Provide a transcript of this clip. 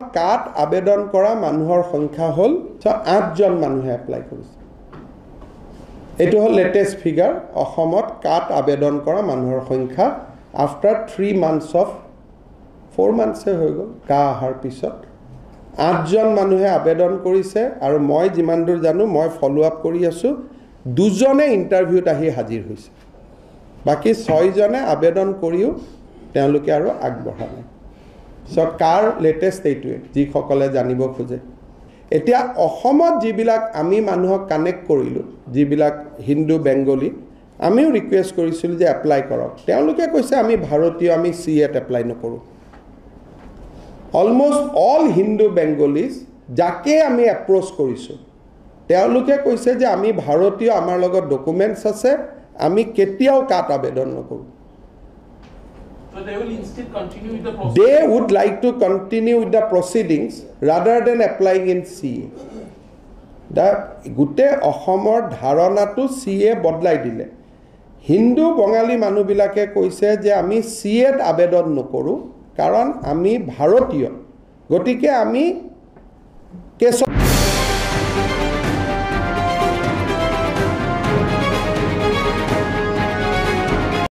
কাট আবেদন কৰা মানুহৰ সংখ্যা হল 8 জন মানুহে এপ্লাই কৰিছে এটো হল লেটেস্ট ফিগাৰ অসমত কাট আবেদন কৰা মানুহৰ সংখ্যা আফটাৰ 3 months of 4 months হৈ গল কা আহাৰ পিছত 8 জন মানুহে আবেদন কৰিছে আৰু মই যিমান দূৰ জানো মই ফলো আপ কৰি আছো দুজনে ইন্টাৰভিউত আহি হাজিৰ হৈছে বাকি 6 জনে আবেদন কৰিও তেওঁলোকে আৰু আগবঢ়া নাই So, car latest এইটোৱে যি সকলে জানিব খোজে এতিয়া অসমত যিবিলাক আমি মানুহক কানেক্ট কৰিলো যিবিলাক হিন্দু বেংগলী আমিও ৰিকুৱেষ্ট কৰিছিল যে এপ্লাই কৰক তেওঁলোকে কৈছে আমি ভাৰতীয় আমি সিএট এপ্লাই নকৰো অলমোস্ট অল হিন্দু বেংগলীজ যাকে আমি এপ্ৰোচ কৰিছো তেওঁলোকে কৈছে যে আমি ভাৰতীয় আমাৰ লগত ডকুমেন্টছ আছে আমি কেতিয়াও কাট আবেদন নকৰো So they will instead continue with the process. They would like to continue with the proceedings rather than applying in CA. The gute অসমৰ ধাৰণাটো CA বদলাই দিলে হিন্দু বঙালী মানুহবিলাকে কৈছে যে আমি CAত আবেদন নকৰো কাৰণ আমি ভাৰতীয় গতিকে আমি কেছ